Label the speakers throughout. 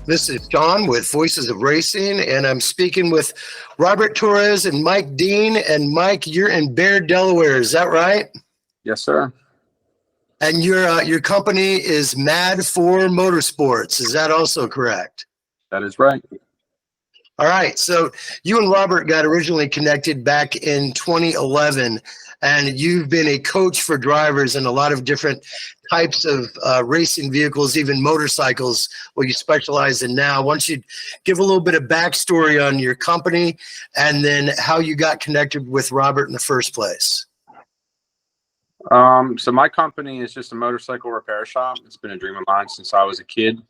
Speaker 1: This is John with Voices of Racing, and I'm speaking with Robert Torres and Mike Dean. And Mike, you're in Bear, Delaware. Is that right?
Speaker 2: Yes, sir.
Speaker 1: And your company is Mad for Motorsports. Is that also correct?
Speaker 2: That is right.
Speaker 1: All right. So you and Robert got originally connected back in 2011, and you've been a coach for drivers in a lot of different types of racing vehicles, even motorcycles, what you specialize in now. Why don't you give a little bit of backstory on your company and then how you got connected with Robert in the first place?
Speaker 2: So my company is just a motorcycle repair shop. It's been a dream of mine since I was a kid.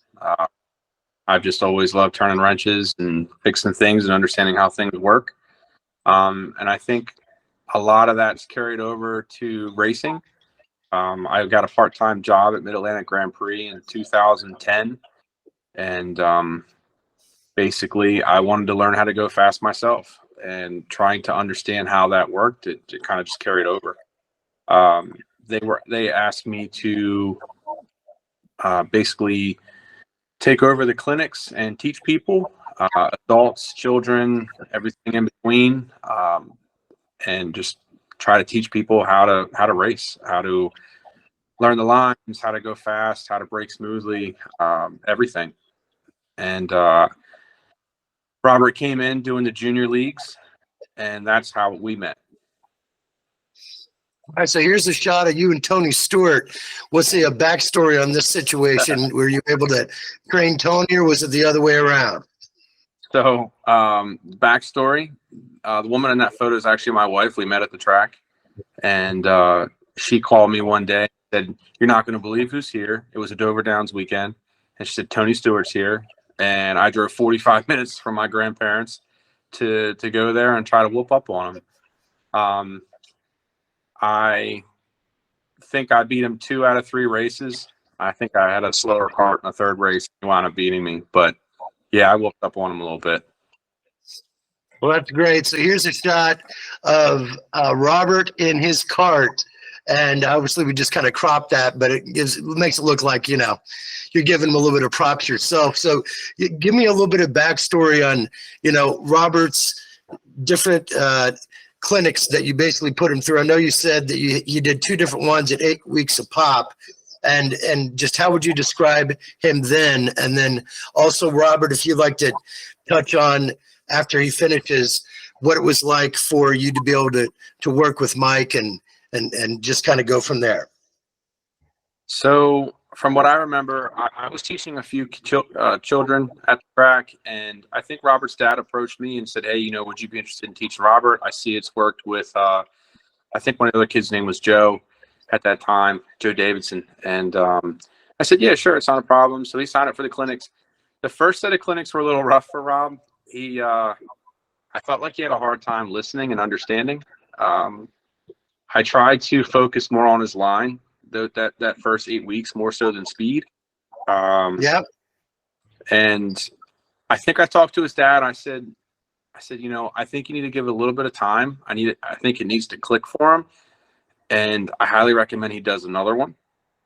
Speaker 2: I've just always loved turning wrenches and fixing things and understanding how things work. And I think a lot of that's carried over to racing. I got a part-time job at Mid-Atlantic Grand Prix in 2010. And basically, I wanted to learn how to go fast myself. And trying to understand how that worked, it kind of just carried over. They asked me to basically take over the clinics and teach people, adults, children, everything in between, and just try to teach people how to race, how to learn the lines, how to go fast, how to brake smoothly, everything. And Robert came in doing the junior leagues, and that's how we met.
Speaker 1: All right, so here's a shot of you and Tony Stewart. What's the backstory on this situation? Were you able to train Tony, or was it the other way around?
Speaker 2: So, backstory, the woman in that photo is actually my wife. We met at the track, and she called me one day and said, "You're not going to believe who's here." It was a Dover Downs weekend, and she said, "Tony Stewart's here." And I drove 45 minutes from my grandparents to go there and try to whoop up on him. I think I beat him 2 out of 3 races. I think I had a slower cart in the third race. He wound up beating me, but yeah, I whooped up on him a little bit.
Speaker 1: Well, that's great. So here's a shot of Robert in his cart. And obviously we just kind of cropped that, but it makes it look like, you're giving him a little bit of props yourself. So give me a little bit of backstory on, Robert's different clinics that you basically put him through. I know you said that you did 2 different ones at 8 weeks a pop. And just how would you describe him then? And then also, Robert, if you'd like to touch on, after he finishes, what it was like for you to be able to work with Mike and just kind of go from there.
Speaker 2: So from what I remember, I was teaching a few children at the track, and I think Robert's dad approached me and said, "Hey, would you be interested in teaching Robert? I see it's worked with, I think one of the other kids' name was Joe at that time, Joe Davidson." And I said, "Yeah, sure, it's not a problem." So he signed up for the clinics. The first set of clinics were a little rough for Rob. I felt like he had a hard time listening and understanding. I tried to focus more on his line that first 8 weeks, more so than speed.
Speaker 1: Yeah.
Speaker 2: And I think I talked to his dad. I said, I think you need to give it a little bit of time. I think it needs to click for him. And I highly recommend he does another one.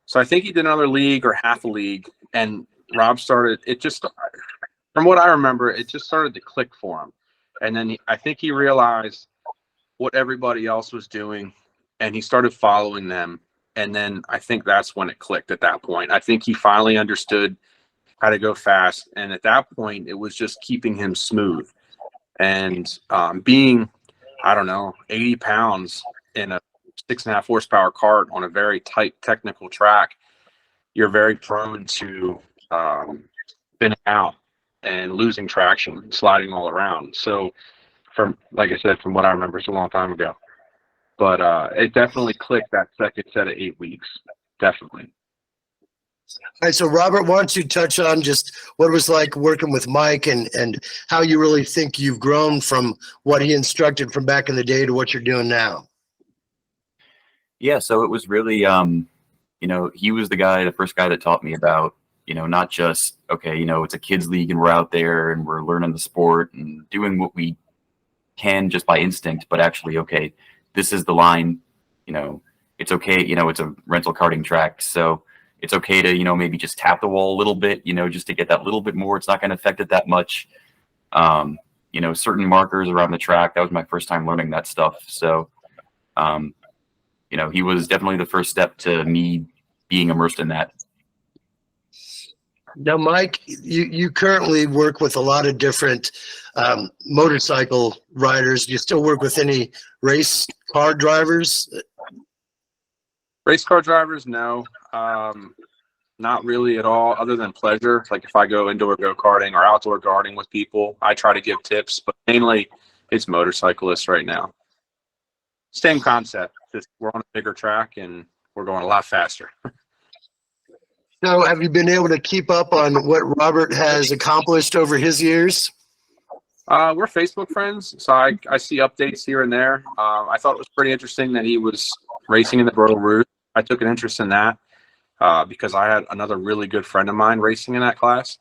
Speaker 2: So I think he did another league or half a league, and Rob started, from what I remember, it just started to click for him. And then I think he realized what everybody else was doing, and he started following them. And then I think that's when it clicked at that point. I think he finally understood how to go fast. And at that point, it was just keeping him smooth. And being, 80 pounds in a 6.5 horsepower cart on a very tight technical track, you're very prone to spinning out and losing traction, sliding all around. So like I said, from what I remember, it's a long time ago. But it definitely clicked that second set of 8 weeks. Definitely.
Speaker 1: All right, so Robert, why don't you touch on just what it was like working with Mike and how you really think you've grown from what he instructed from back in the day to what you're doing now?
Speaker 3: Yeah, so it was really, he was the first guy that taught me about, not just, okay, it's a kids league and we're out there and we're learning the sport and doing what we can just by instinct, but actually, okay, this is the line, it's okay, it's a rental karting track. So it's okay to, you know, maybe just tap the wall a little bit, you know, just to get that little bit more. It's not going to affect it that much. You know, certain markers around the track, that was my first time learning that stuff. So, you know, he was definitely the first step to me being immersed in that.
Speaker 1: Now, Mike, you currently work with a lot of different motorcycle riders. Do you still work with any race car drivers?
Speaker 2: Race car drivers, no. Not really at all, other than pleasure. Like if I go indoor go-karting or outdoor karting with people, I try to give tips, but mainly it's motorcyclists right now. Same concept, just we're on a bigger track and we're going a lot faster.
Speaker 1: So have you been able to keep up on what Robert has accomplished over his years?
Speaker 2: We're Facebook friends, so I see updates here and there. I thought it was pretty interesting that he was racing in the Bridle Rouge. I took an interest in that because I had another really good friend of mine racing in that class.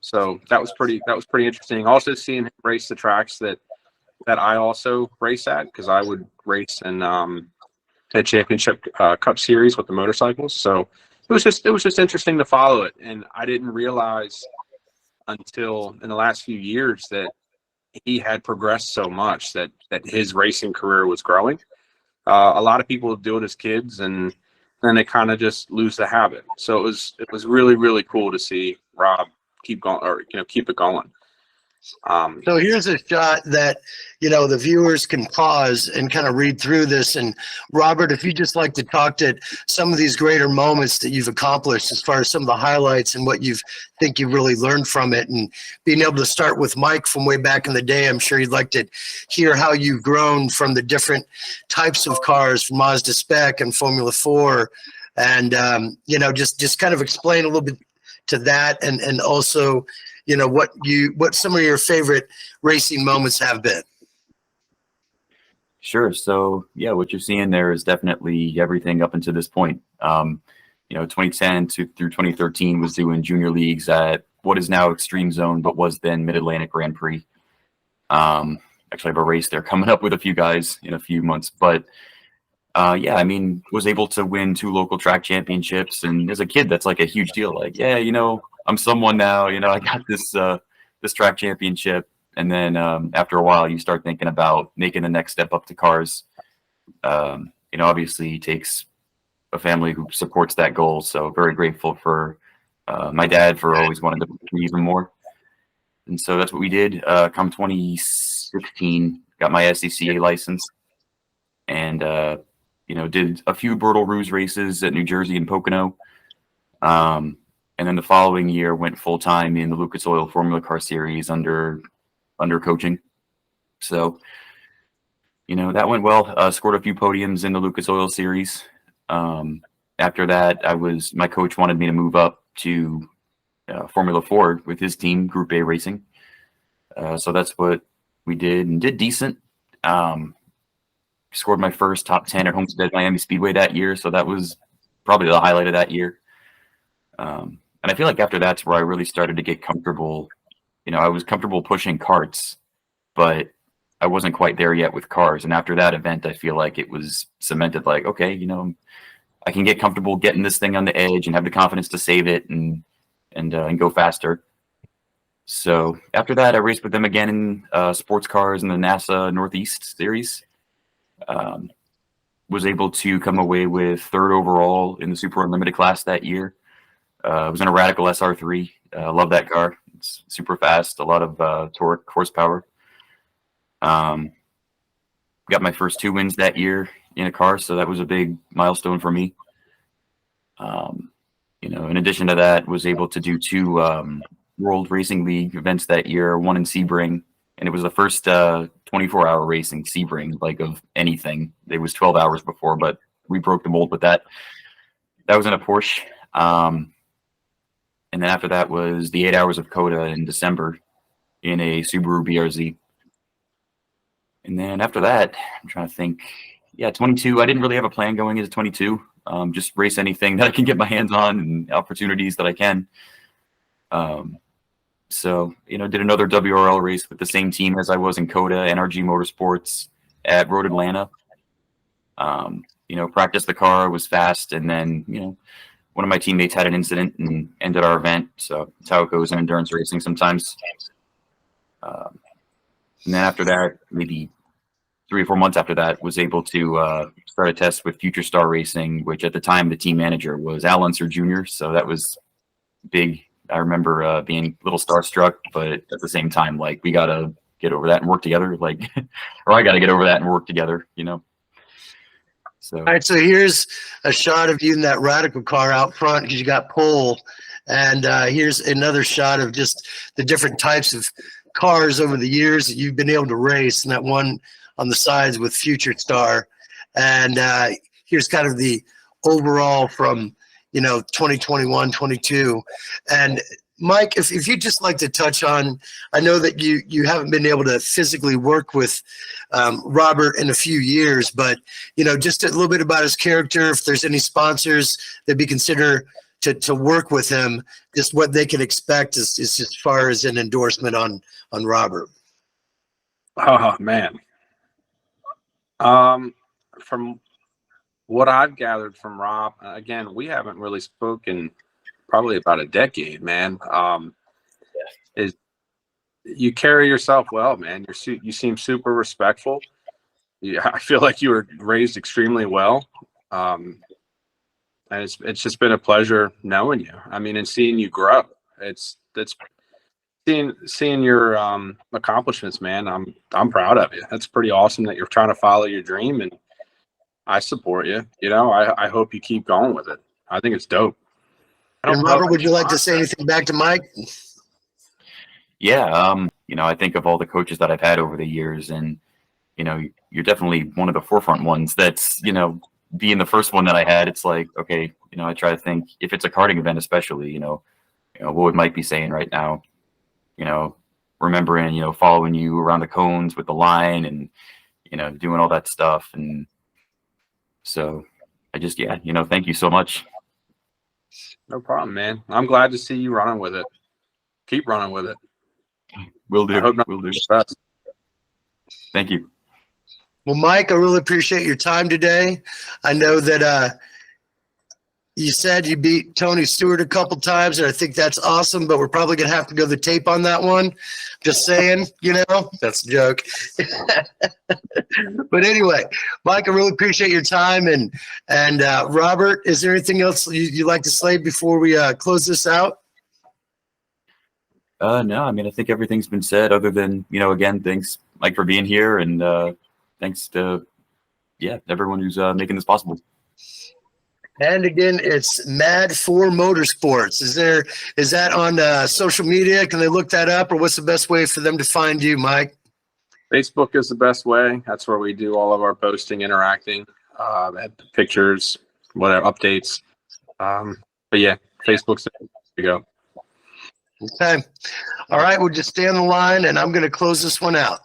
Speaker 2: So that was pretty interesting. Also seeing him race the tracks that I also race at, because I would race in a championship cup series with the motorcycles. So it was just interesting to follow it. And I didn't realize until in the last few years that he had progressed so much that his racing career was growing. A lot of people do it as kids and then they kind of just lose the habit. So it was really, really cool to see Rob keep going, or, you know, keep it going.
Speaker 1: So here's a shot that, you know, the viewers can pause and kind of read through this. And Robert, if you just like to talk to some of these greater moments that you've accomplished as far as some of the highlights and what you've really learned from it, and being able to start with Mike from way back in the day, I'm sure you'd like to hear how you've grown from the different types of cars, from Mazda Spec and Formula 4. And, you know, just kind of explain a little bit to that, and also, you know, what some of your favorite racing moments have been.
Speaker 3: Sure. So yeah, what you're seeing there is definitely everything up until this point. You know, 2010 through 2013 was doing junior leagues at what is now Extreme Zone, but was then Mid-Atlantic Grand Prix. Actually, I have a race there coming up with a few guys in a few months, but yeah, I mean, was able to win 2 local track championships. And as a kid, that's like a huge deal. Like, yeah, you know, I'm someone now, you know, I got this, this track championship. And then after a while, you start thinking about making the next step up to cars. You know, obviously it takes a family who supports that goal. So very grateful for my dad for always wanting to push me even more. And so that's what we did. Come 2016, got my SCCA license, and you know, did a few Bridle Rouge races at New Jersey and Pocono. And then the following year went full time in the Lucas Oil Formula Car Series under coaching. So, you know, that went well. Scored a few podiums in the Lucas Oil Series. After that, my coach wanted me to move up to Formula 4 with his team, Group A Racing. So that's what we did, and did decent. Scored my first top 10 at Homestead Miami Speedway that year. So that was probably the highlight of that year. And I feel like after that's where I really started to get comfortable. You know, I was comfortable pushing karts, but I wasn't quite there yet with cars. And after that event, I feel like it was cemented, like, okay, you know, I can get comfortable getting this thing on the edge and have the confidence to save it and go faster. So after that, I raced with them again in sports cars in the NASA Northeast Series. Was able to come away with 3rd overall in the Super Unlimited class that year. I was in a Radical SR3. Love that car. It's super fast, a lot of torque, horsepower. Got my first 2 wins that year in a car, so that was a big milestone for me. You know, in addition to that, was able to do 2 World Racing League events that year, one in Sebring, and it was the first 24-hour race in Sebring, like, of anything. It was 12 hours before, but we broke the mold with that. That was in a Porsche. And then after that was the 8 hours of COTA in December in a Subaru BRZ. And then after that, I'm trying to think. Yeah, 22. I didn't really have a plan going into 22. Just race anything that I can get my hands on and opportunities that I can. So, you know, did another WRL race with the same team as I was in COTA, NRG Motorsports at Road Atlanta. You know, practiced the car, was fast, and then, you know, one of my teammates had an incident and ended our event. So that's how it goes in endurance racing sometimes. And then after that, maybe 3 or 4 months after that, was able to start a test with Future Star Racing, which at the time the team manager was Al Unser Jr. So that was big. I remember being a little starstruck, but at the same time, like, we got to get over that and work together. Like, or I got to get over that and work together, you know? So.
Speaker 1: All right, so here's a shot of you in that Radical car out front because you got pole. And here's another shot of just the different types of cars over the years that you've been able to race, and that one on the sides with Future Star. And here's kind of the overall from, 2021, 22. And Mike, if you'd just like to touch on, I know that you haven't been able to physically work with Robert in a few years, but, just a little bit about his character, if there's any sponsors that be considered to work with him, just what they can expect as far as an endorsement on Robert.
Speaker 2: Oh, man. From what I've gathered from Rob, again, we haven't really spoken probably about a decade, man. Is you carry yourself well, man. You seem super respectful. I feel like you were raised extremely well. And it's just been a pleasure knowing you. I mean, and seeing you grow. It's seeing your accomplishments, man. I'm proud of you. That's pretty awesome that you're trying to follow your dream, and I support you. I hope you keep going with it. I think it's dope.
Speaker 1: And Robert, would you like to say anything back to Mike?
Speaker 3: Yeah, I think of all the coaches that I've had over the years, and you're definitely one of the forefront ones. That's being the first one that I had. It's like, okay, I try to think if it's a karting event, especially, what would Mike be saying right now? Remembering, following you around the cones with the line and doing all that stuff. And so I just, thank you so much.
Speaker 2: No problem, man. I'm glad to see you running with it. Keep running with it.
Speaker 3: Will do.
Speaker 2: I hope
Speaker 3: Will do.
Speaker 2: best.
Speaker 3: Thank you.
Speaker 1: Well, Mike, I really appreciate your time today. I know that you said you beat Tony Stewart a couple times, and I think that's awesome, but we're probably going to have to go the tape on that one. Just saying, that's a joke. But anyway, Mike, I really appreciate your time. And Robert, is there anything else you'd like to say before we close this out?
Speaker 3: No, I mean, I think everything's been said other than, again, thanks, Mike, for being here. And thanks to, everyone who's making this possible.
Speaker 1: And again, it's Mad4 Motorsports. Is that on social media? Can they look that up, or what's the best way for them to find you, Mike?
Speaker 2: Facebook is the best way. That's where we do all of our posting, interacting, pictures, whatever, updates. But yeah, Facebook's there you go.
Speaker 1: Okay. All right. We'll just stay on the line, and I'm going to close this one out.